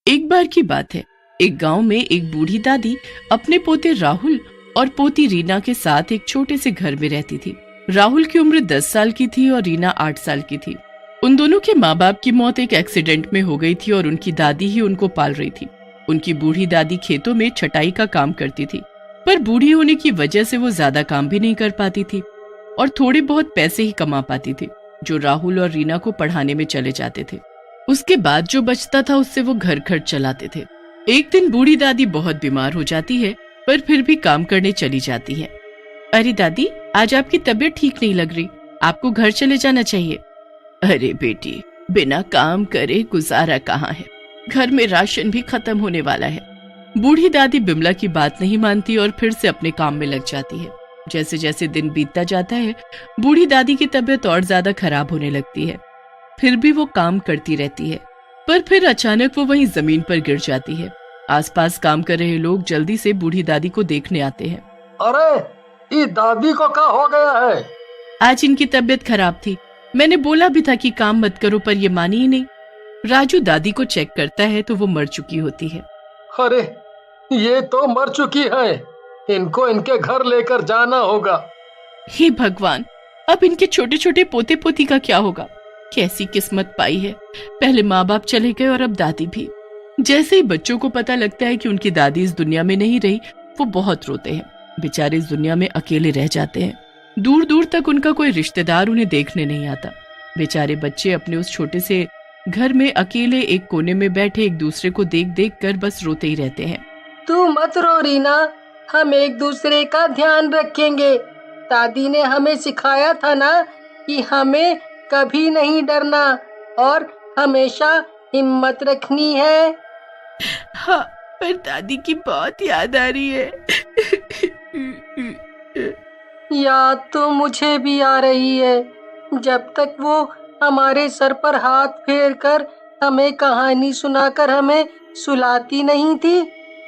एक बार की बात है, एक गांव में एक बूढ़ी दादी अपने पोते राहुल और पोती रीना के साथ एक छोटे से घर में रहती थी। राहुल की उम्र 10 साल की थी और रीना 8 साल की थी। उन दोनों के माँ बाप की मौत एक एक्सीडेंट में हो गई थी और उनकी दादी ही उनको पाल रही थी। उनकी बूढ़ी दादी खेतों में छटाई का काम करती थी, पर बूढ़ी होने की वजह से वो ज्यादा काम भी नहीं कर पाती थी और थोड़े बहुत पैसे ही कमा पाती थी, जो राहुल और रीना को पढ़ाने में चले जाते थे। उसके बाद जो बचता था उससे वो घर खर्च चलाते थे। एक दिन बूढ़ी दादी बहुत बीमार हो जाती है, पर फिर भी काम करने चली जाती है। अरे दादी, आज आपकी तबीयत ठीक नहीं लग रही, आपको घर चले जाना चाहिए। अरे बेटी, बिना काम करे गुजारा कहाँ है, घर में राशन भी खत्म होने वाला है। बूढ़ी दादी बिमला की बात नहीं मानती और फिर से अपने काम में लग जाती है। जैसे जैसे दिन बीतता जाता है, बूढ़ी दादी की तबीयत और ज्यादा खराब होने लगती है। फिर भी वो काम करती रहती है, पर फिर अचानक वो वहीं जमीन पर गिर जाती है। आसपास काम कर रहे लोग जल्दी से बूढ़ी दादी को देखने आते हैं। अरे, ये दादी को क्या हो गया है? आज इनकी तबीयत खराब थी, मैंने बोला भी था कि काम मत करो, पर ये मानी ही नहीं। राजू दादी को चेक करता है तो वो मर चुकी होती है। अरे, ये तो मर चुकी है, इनको इनके घर लेकर जाना होगा। हे भगवान, अब इनके छोटे छोटे पोते पोती का क्या होगा? कैसी किस्मत पाई है, पहले माँ बाप चले गए और अब दादी भी। जैसे ही बच्चों को पता लगता है कि उनकी दादी इस दुनिया में नहीं रही, वो बहुत रोते हैं। बेचारे इस दुनिया में अकेले रह जाते हैं। दूर दूर तक उनका कोई रिश्तेदार उन्हें देखने नहीं आता। बेचारे बच्चे अपने उस छोटे से घर में अकेले एक कोने में बैठे एक दूसरे को देख देख कर बस रोते ही रहते हैं। तू मत रो रीना, हम एक दूसरे का ध्यान रखेंगे। दादी ने हमें सिखाया था ना कि हमें कभी नहीं डरना और हमेशा हिम्मत रखनी है। हाँ, पर दादी की बहुत याद आ रही है। याद तो मुझे भी आ रही है। जब तक वो हमारे सर पर हाथ फेर कर हमें कहानी सुनाकर हमें सुलाती नहीं थी,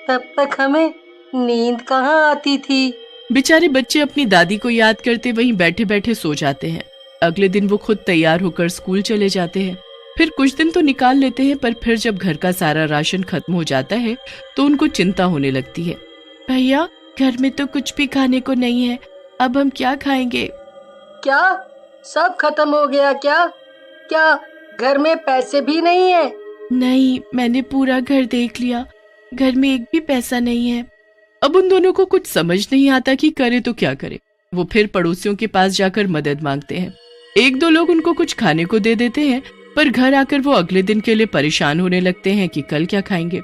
तब तक हमें नींद कहाँ आती थी। बेचारे बच्चे अपनी दादी को याद करते वहीं बैठे बैठे सो जाते हैं। अगले दिन वो खुद तैयार होकर स्कूल चले जाते हैं। फिर कुछ दिन तो निकाल लेते हैं, पर फिर जब घर का सारा राशन खत्म हो जाता है तो उनको चिंता होने लगती है। भैया, घर में तो कुछ भी खाने को नहीं है, अब हम क्या खाएंगे? क्या सब खत्म हो गया क्या? क्या घर में पैसे भी नहीं है? नहीं, मैंने पूरा घर देख लिया, घर में एक भी पैसा नहीं है। अब उन दोनों को कुछ समझ नहीं आता कि करे तो क्या करे। वो फिर पड़ोसियों के पास जाकर मदद मांगते हैं। एक दो लोग उनको कुछ खाने को दे देते हैं, पर घर आकर वो अगले दिन के लिए परेशान होने लगते हैं कि कल क्या खाएंगे।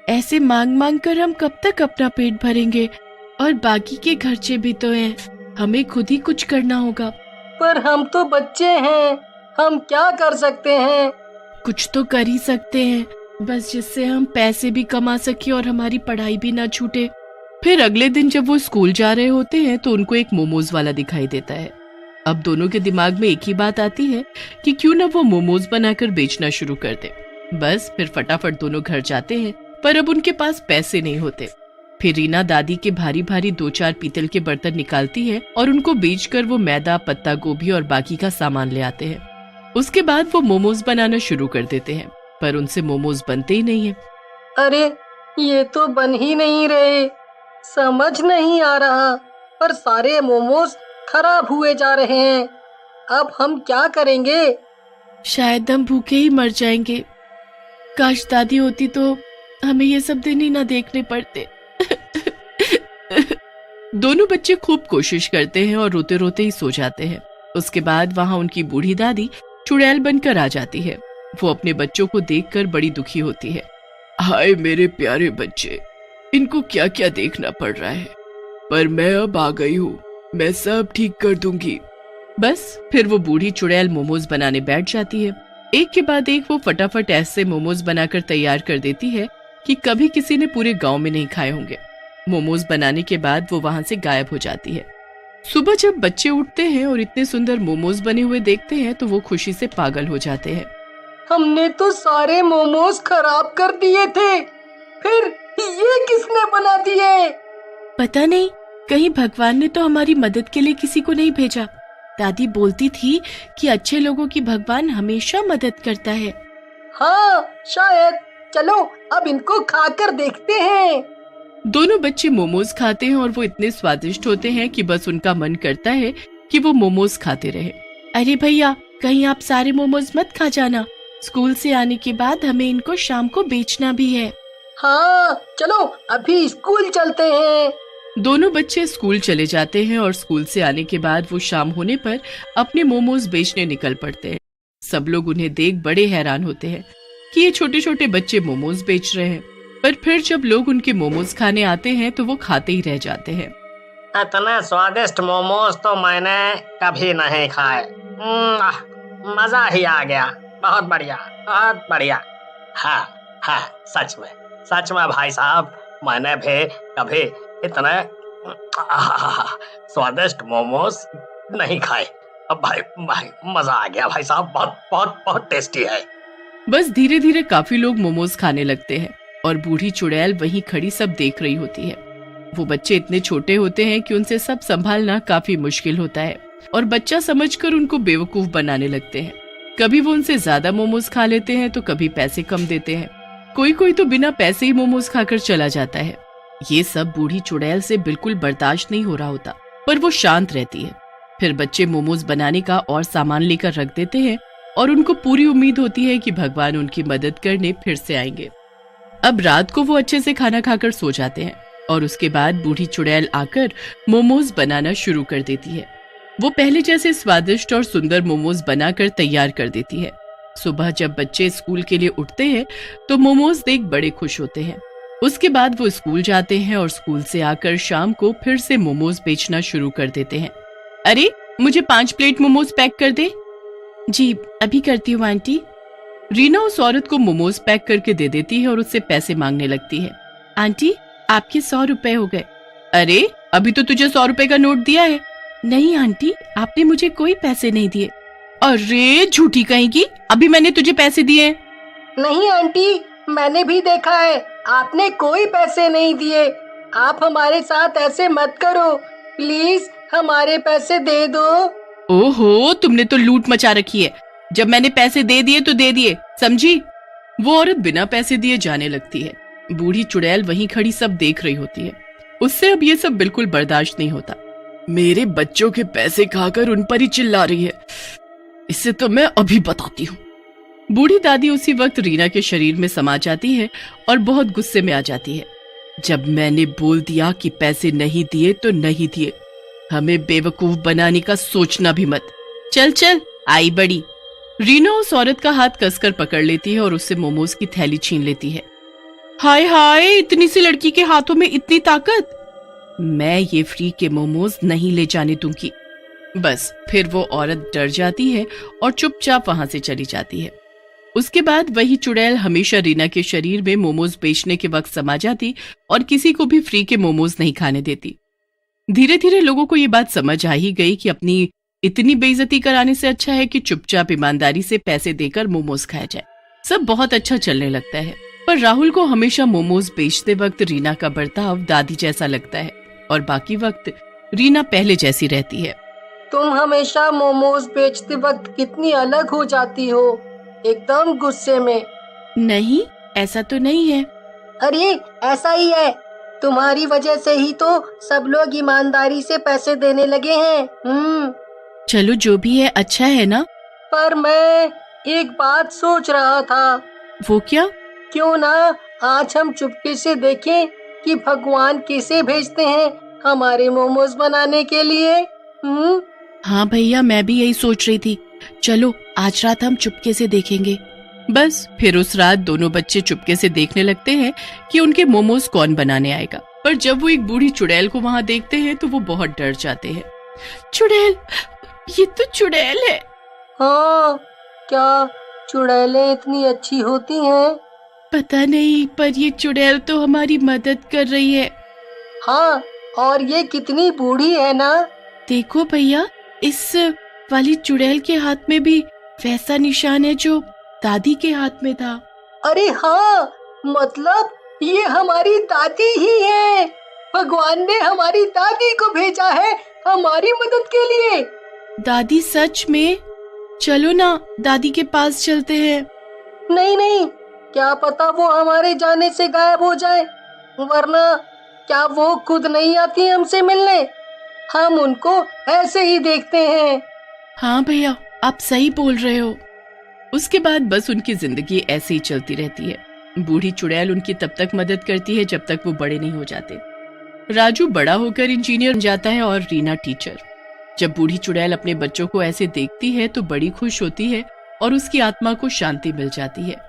ऐसे मांग मांग कर हम कब तक अपना पेट भरेंगे, और बाकी के खर्चे भी तो हैं, हमें खुद ही कुछ करना होगा। पर हम तो बच्चे हैं, हम क्या कर सकते हैं? कुछ तो कर ही सकते हैं, बस जिससे हम पैसे भी कमा सके और हमारी पढ़ाई भी ना छूटे। फिर अगले दिन जब वो स्कूल जा रहे होते हैं तो उनको एक मोमोज वाला दिखाई देता है। अब दोनों के दिमाग में एक ही बात आती है कि क्यों ना वो मोमोज बनाकर बेचना शुरू कर दे। बस फिर फटाफट दोनों घर जाते हैं, पर अब उनके पास पैसे नहीं होते। फिर रीना दादी के भारी भारी 2-4 पीतल के बर्तन निकालती है और उनको बेचकर वो मैदा, पत्ता गोभी और बाकी का सामान ले आते हैं। उसके बाद वो मोमोज बनाना शुरू कर देते हैं, पर उनसे मोमोज बनते ही नहीं है। अरे, ये तो बन ही नहीं रहे, समझ नहीं आ रहा, पर सारे मोमोज खराब हुए जा रहे हैं। अब हम क्या करेंगे? शायद हम भूखे ही मर जाएंगे। काश दादी होती तो हमें ये सब दिन ही ना देखने पड़ते। दोनों बच्चे खूब कोशिश करते हैं और रोते रोते ही सो जाते हैं। उसके बाद वहाँ उनकी बूढ़ी दादी चुड़ैल बनकर आ जाती है। वो अपने बच्चों को देखकर बड़ी दुखी होती है। हाय मेरे प्यारे बच्चे, इनको क्या क्या देखना पड़ रहा है, पर मैं अब आ गई हूँ, मैं सब ठीक कर दूंगी। बस फिर वो बूढ़ी चुड़ैल मोमोज बनाने बैठ जाती है। एक के बाद एक वो फटाफट ऐसे मोमोज बनाकर तैयार कर देती है कि कभी किसी ने पूरे गांव में नहीं खाए होंगे। मोमोज बनाने के बाद वो वहां से गायब हो जाती है। सुबह जब बच्चे उठते हैं और इतने सुंदर मोमोज बने हुए देखते हैं तो वो खुशी से पागल हो जाते हैं। हमने तो सारे मोमोज खराब कर दिए थे, फिर ये किसने बना दिए? पता नहीं, कहीं भगवान ने तो हमारी मदद के लिए किसी को नहीं भेजा। दादी बोलती थी कि अच्छे लोगों की भगवान हमेशा मदद करता है। हाँ, शायद चलो अब इनको खाकर देखते हैं। दोनों बच्चे मोमोज खाते हैं और वो इतने स्वादिष्ट होते हैं कि बस उनका मन करता है कि वो मोमोज खाते रहे। अरे भैया, कहीं आप सारे मोमोज मत खा जाना, स्कूल से आने के बाद हमें इनको शाम को बेचना भी है। हाँ चलो अभी स्कूल चलते हैं। दोनों बच्चे स्कूल चले जाते हैं और स्कूल से आने के बाद वो शाम होने पर अपने मोमोज बेचने निकल पड़ते हैं। सब लोग उन्हें देख बड़े हैरान होते हैं कि ये छोटे छोटे बच्चे मोमोज बेच रहे हैं, पर फिर जब लोग उनके मोमोज खाने आते हैं तो वो खाते ही रह जाते हैं। इतने स्वादिष्ट मोमोज तो मैंने कभी नहीं खाए। मजा ही आ गया, बहुत बढ़िया, बहुत बढ़िया। हाँ हाँ, सच में भाई साहब, मैंने भी कभी इतने स्वादिष्ट मोमोज नहीं खाए। अब भाई मजा आ गया भाई साहब, बहुत बहुत बहुत टेस्टी है। बस धीरे धीरे काफी लोग मोमोज खाने लगते हैं और बूढ़ी चुड़ैल वहीं खड़ी सब देख रही होती है। वो बच्चे इतने छोटे होते हैं कि उनसे सब संभालना काफी मुश्किल होता है और बच्चा समझकर उनको बेवकूफ बनाने लगते हैं। कभी वो उनसे ज्यादा मोमोज खा लेते हैं तो कभी पैसे कम देते हैं। कोई तो बिना पैसे ही मोमोज खाकर चला जाता है। ये सब बूढ़ी चुड़ैल से बिल्कुल बर्दाश्त नहीं हो रहा होता, पर वो शांत रहती है। फिर बच्चे मोमोज बनाने का और सामान लेकर रख देते हैं और उनको पूरी उम्मीद होती है कि भगवान उनकी मदद करने फिर से आएंगे। अब रात को वो अच्छे से खाना खाकर सो जाते हैं और उसके बाद बूढ़ी चुड़ैल आकर मोमोज बनाना शुरू कर देती है। वो पहले जैसे स्वादिष्ट और सुंदर मोमोज बनाकर तैयार कर देती है। सुबह जब बच्चे स्कूल के लिए उठते हैं तो मोमोज देख बड़े खुश होते हैं। उसके बाद वो स्कूल जाते हैं और स्कूल से आकर शाम को फिर से मोमोज बेचना शुरू कर देते हैं। अरे, मुझे 5 प्लेट मोमोज पैक कर दे। जी, अभी करती हूँ आंटी। रीना उस औरत को मोमोज पैक करके दे देती है और उससे पैसे मांगने लगती है। आंटी, आपके 100 रुपए हो गए। अरे, अभी तो तुझे 100 रुपए का नोट दिया है। नहीं आंटी, आपने मुझे कोई पैसे नहीं दिए। अरे झूठी कहीं की, अभी मैंने तुझे पैसे दिए। नहीं आंटी, मैंने भी देखा है, आपने कोई पैसे नहीं दिए। आप हमारे साथ ऐसे मत करो, प्लीज हमारे पैसे दे दो। ओहो, तुमने तो लूट मचा रखी है। जब मैंने पैसे दे दिए तो दे दिए, समझी? वो औरत बिना पैसे दिए जाने लगती है। बूढ़ी चुड़ैल वहीं खड़ी सब देख रही होती है। उससे अब ये सब बिल्कुल बर्दाश्त नहीं होता। मेरे बच्चों के पैसे खाकर उन पर ही चिल्ला रही है, इससे तो मैं अभी बताती हूँ। बूढ़ी दादी उसी वक्त रीना के शरीर में समा जाती है और बहुत गुस्से में आ जाती है। जब मैंने बोल दिया कि पैसे नहीं दिए तो नहीं दिए, हमें बेवकूफ बनाने का सोचना भी मत। चल चल, आई बड़ी। रीना उस औरत का हाथ कसकर पकड़ लेती है और उससे मोमोज की थैली छीन लेती है। हाय हाय, इतनी सी लड़की के हाथों में इतनी ताकत। मैं ये फ्री के मोमोज नहीं ले जाने दूंगी। बस फिर वो औरत डर जाती है और चुपचाप वहां से चली जाती है। उसके बाद वही चुड़ैल हमेशा रीना के शरीर में मोमोज बेचने के वक्त समा जाती और किसी को भी फ्री के मोमोज नहीं खाने देती। धीरे धीरे लोगों को ये बात समझ आ ही गई कि अपनी इतनी बेइज्जती कराने से अच्छा है कि चुपचाप ईमानदारी से पैसे देकर मोमोज खाया जाए। सब बहुत अच्छा चलने लगता है, पर राहुल को हमेशा मोमोज बेचते वक्त रीना का बर्ताव दादी जैसा लगता है और बाकी वक्त रीना पहले जैसी रहती है। तुम हमेशा मोमोज बेचते वक्त कितनी अलग हो जाती हो, एकदम गुस्से में। नहीं, ऐसा तो नहीं है। अरे ऐसा ही है, तुम्हारी वजह से ही तो सब लोग ईमानदारी से पैसे देने लगे हैं। चलो जो भी है अच्छा है ना। पर मैं एक बात सोच रहा था। वो क्या? क्यों ना आज हम चुपके से देखें कि भगवान किसे भेजते हैं हमारे मोमोज बनाने के लिए। हाँ भैया, मैं भी यही सोच रही थी। चलो आज रात हम चुपके से देखेंगे। बस फिर उस रात दोनों बच्चे चुपके से देखने लगते हैं कि उनके मोमोज कौन बनाने आएगा। पर जब वो एक बूढ़ी चुड़ैल को वहाँ देखते हैं तो वो बहुत डर जाते हैं। चुड़ैल, ये तो चुड़ैल है। हाँ, क्या चुड़ैलें इतनी अच्छी होती हैं? पता नहीं, पर ये चुड़ैल तो हमारी मदद कर रही है। हाँ, और ये कितनी बूढ़ी है ना। देखो भैया, इस वाली चुड़ैल के हाथ में भी वैसा निशान है जो दादी के हाथ में था। अरे हाँ, मतलब ये हमारी दादी ही है। भगवान ने हमारी दादी को भेजा है हमारी मदद के लिए। दादी सच में? चलो ना दादी के पास चलते हैं। नहीं नहीं, क्या पता वो हमारे जाने से गायब हो जाए, वरना क्या वो खुद नहीं आती हमसे मिलने? हम उनको ऐसे ही देखते हैं। हाँ भैया, आप सही बोल रहे हो। उसके बाद बस उनकी जिंदगी ऐसे ही चलती रहती है। बूढ़ी चुड़ैल उनकी तब तक मदद करती है जब तक वो बड़े नहीं हो जाते। राजू बड़ा होकर इंजीनियर बन जाता है और रीना टीचर। जब बूढ़ी चुड़ैल अपने बच्चों को ऐसे देखती है तो बड़ी खुश होती है और उसकी आत्मा को शांति मिल जाती है।